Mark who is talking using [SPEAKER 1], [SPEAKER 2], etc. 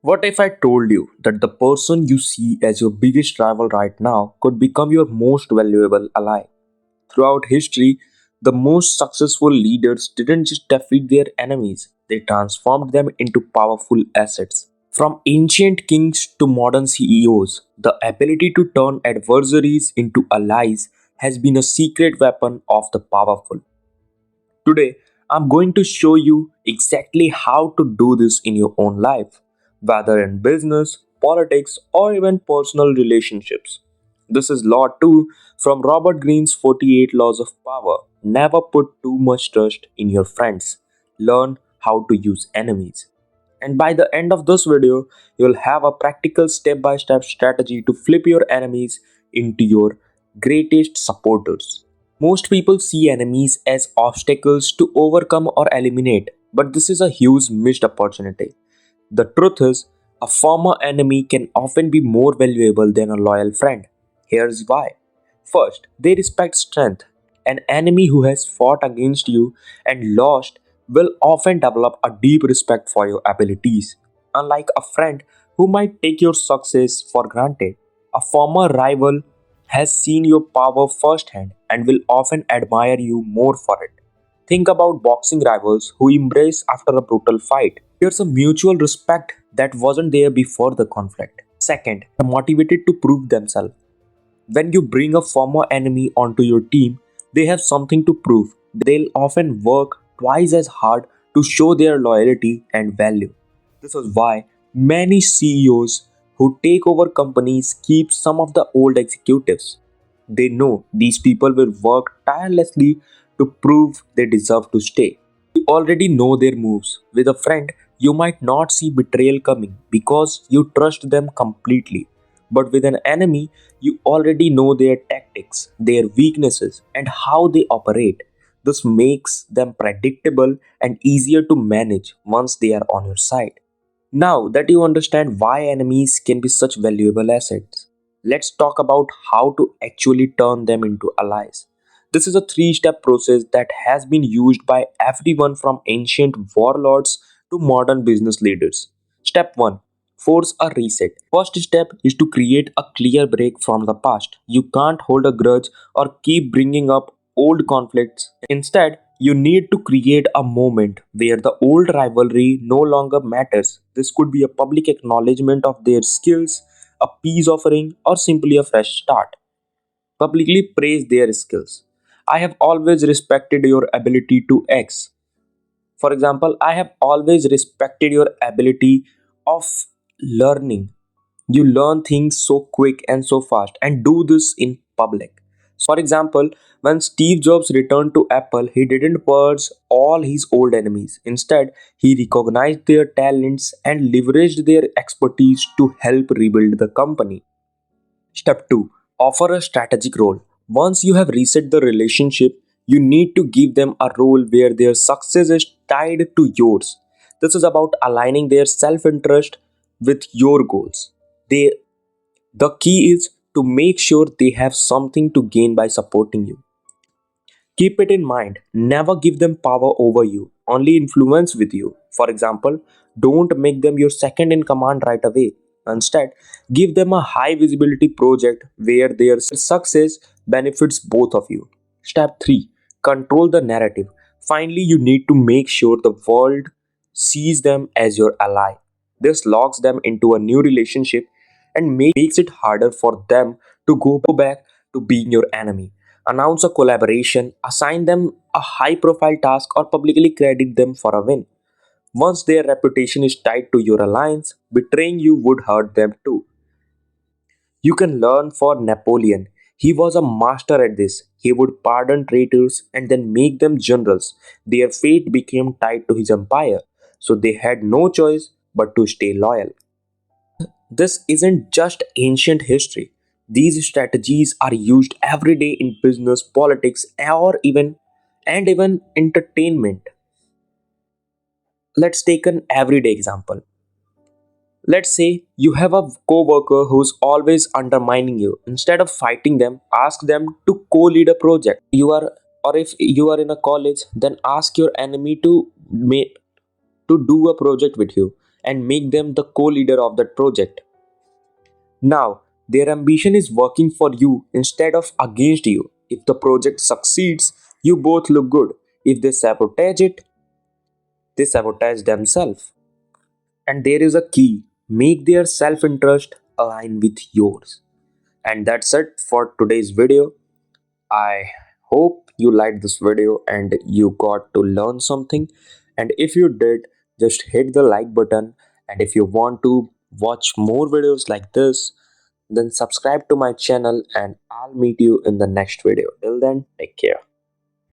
[SPEAKER 1] What if I told you that the person you see as your biggest rival right now could become your most valuable ally? Throughout history, the most successful leaders didn't just defeat their enemies, they transformed them into powerful assets. From ancient kings to modern CEOs, the ability to turn adversaries into allies has been a secret weapon of the powerful. Today, I'm going to show you exactly how to do this in your own life, whether in business, politics, or even personal relationships. This is Law 2 from Robert Greene's 48 Laws of Power. Never put too much trust in your friends. Learn how to use enemies. And by the end of this video, you'll have a practical step by step strategy to flip your enemies into your greatest supporters. Most people see enemies as obstacles to overcome or eliminate, but this is a huge missed opportunity. The truth is, a former enemy can often be more valuable than a loyal friend. Here's why. First, they respect strength. An enemy who has fought against you and lost will often develop a deep respect for your abilities. Unlike a friend who might take your success for granted, a former rival has seen your power firsthand and will often admire you more for it. Think about boxing rivals who embrace after a brutal fight. There's a mutual respect that wasn't there before the conflict. Second, they're motivated to prove themselves. When you bring a former enemy onto your team, they have something to prove. They'll often work twice as hard to show their loyalty and value. This is why many CEOs who take over companies keep some of the old executives. They know these people will work tirelessly to prove they deserve to stay. You already know their moves. With a friend, you might not see betrayal coming because you trust them completely. But with an enemy, you already know their tactics, their weaknesses, and how they operate. This makes them predictable and easier to manage once they are on your side. Now that you understand why enemies can be such valuable assets, let's talk about how to actually turn them into allies. This is a three-step process that has been used by everyone from ancient warlords to modern business leaders. Step 1. Force a reset. First step is to create a clear break from the past. You can't hold a grudge or keep bringing up old conflicts. Instead, you need to create a moment where the old rivalry no longer matters. This could be a public acknowledgement of their skills, a peace offering, or simply a fresh start. Publicly praise their skills. I have always respected your ability to X. For example, I have always respected your ability of learning. You learn things so quick and so fast and do this in public. For example, when Steve Jobs returned to Apple, he didn't purge all his old enemies. Instead, he recognized their talents and leveraged their expertise to help rebuild the company. Step 2. Offer a strategic role. Once you have reset the relationship, you need to give them a role where their success is tied to yours. This is about aligning their self interest with your goals. They, the key is to make sure they have something to gain by supporting you. Keep it in mind, never give them power over you, only influence with you. For example, don't make them your second in command right away. Instead, give them a high visibility project where their success benefits both of you. Step 3. Control the narrative. Finally, you need to make sure the world sees them as your ally. This locks them into a new relationship and makes it harder for them to go back to being your enemy. Announce a collaboration, assign them a high profile task, or publicly credit them for a win. Once their reputation is tied to your alliance, betraying you would hurt them too. You can learn for Napoleon. He was a master at this. He would pardon traitors and then make them generals. Their fate became tied to his empire, so they had no choice but to stay loyal. This isn't just ancient history. These strategies are used every day in business, politics, or even entertainment. Let's take an everyday example. Let's say you have a coworker who's always undermining you. Instead of fighting them, ask them to co-lead a project. If you are in a college, then ask your enemy to do a project with you. and make them the co-leader of that project. Now, their ambition is working for you instead of against you. If the project succeeds, you both look good. If they sabotage it, they sabotage themselves. And there is a key: make their self interest align with yours. And that's it for today's video. I hope you liked this video and you got to learn something. And if you did, just hit the like button. And if you want to watch more videos like this, then subscribe to my channel and I'll meet you in the next video. Till then, take care.